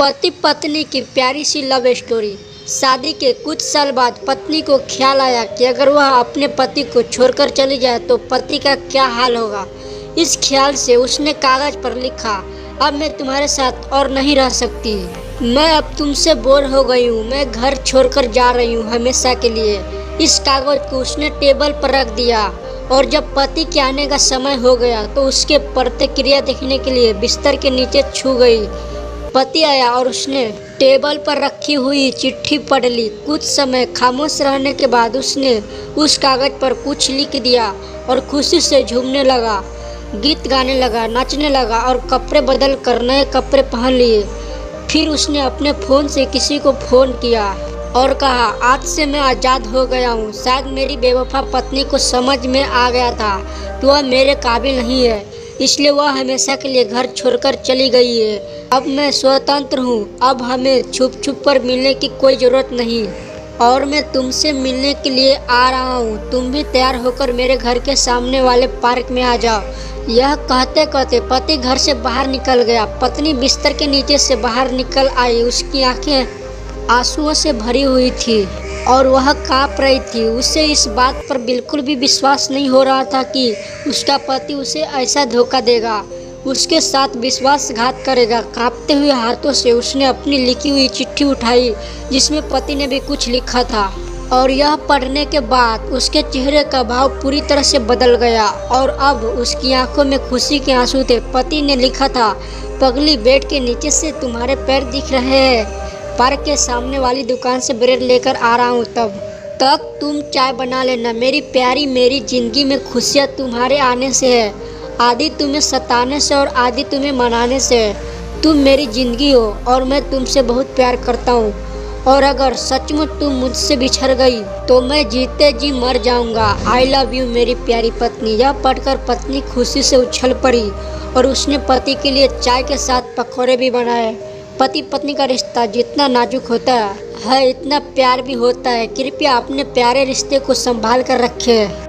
पति पत्नी की प्यारी सी लव स्टोरी। शादी के कुछ साल बाद पत्नी को ख्याल आया कि अगर वह अपने पति को छोड़कर चली जाए तो पति का क्या हाल होगा। इस ख्याल से उसने कागज पर लिखा, अब मैं तुम्हारे साथ और नहीं रह सकती। मैं अब तुमसे बोर हो गई हूँ। मैं घर छोड़कर जा रही हूँ हमेशा के लिए। इस कागज को उसने टेबल पर रख दिया और जब पति के आने का समय हो गया तो उसके प्रतिक्रिया देखने के लिए बिस्तर के नीचे छू गई। पति आया और उसने टेबल पर रखी हुई चिट्ठी पढ़ ली। कुछ समय खामोश रहने के बाद उसने उस कागज पर कुछ लिख दिया और खुशी से झूमने लगा, गीत गाने लगा, नाचने लगा और कपड़े बदल कर नए कपड़े पहन लिए। फिर उसने अपने फ़ोन से किसी को फ़ोन किया और कहा, आज से मैं आज़ाद हो गया हूँ। शायद मेरी बेवफा पत्नी को समझ में आ गया था कि वह मेरे काबिल नहीं है, इसलिए वह हमेशा के लिए घर छोड़कर चली गई है। अब मैं स्वतंत्र हूँ। अब हमें छुप छुप कर मिलने की कोई ज़रूरत नहीं और मैं तुमसे मिलने के लिए आ रहा हूँ। तुम भी तैयार होकर मेरे घर के सामने वाले पार्क में आ जाओ। यह कहते कहते पति घर से बाहर निकल गया। पत्नी बिस्तर के नीचे से बाहर निकल आई। उसकी आंखें आंसुओं से भरी हुई थी और वह कांप रही थी। उसे इस बात पर बिल्कुल भी विश्वास नहीं हो रहा था कि उसका पति उसे ऐसा धोखा देगा, उसके साथ विश्वासघात करेगा। कांपते हुए हाथों से उसने अपनी लिखी हुई चिट्ठी उठाई जिसमें पति ने भी कुछ लिखा था और यह पढ़ने के बाद उसके चेहरे का भाव पूरी तरह से बदल गया और अब उसकी आंखों में खुशी के आंसू थे। पति ने लिखा था, पगली, बेड के नीचे से तुम्हारे पैर दिख रहे हैं। पार्क के सामने वाली दुकान से ब्रेड लेकर आ रहा हूँ, तब तक तुम चाय बना लेना। मेरी प्यारी, मेरी जिंदगी में खुशियाँ तुम्हारे आने से है। आधी तुम्हें सताने से और आधी तुम्हें मनाने से है। तुम मेरी जिंदगी हो और मैं तुमसे बहुत प्यार करता हूँ और अगर सचमुच तुम मुझसे बिछड़ गई तो मैं जीते जी मर जाऊंगा। आई लव यू मेरी प्यारी पत्नी। यह पढ़कर पत्नी खुशी से उछल पड़ी और उसने पति के लिए चाय के साथ पकौड़े भी बनाए। पति पत्नी का रिश्ता जितना नाजुक होता है इतना प्यार भी होता है। कृपया अपने प्यारे रिश्ते को संभाल कर रखें।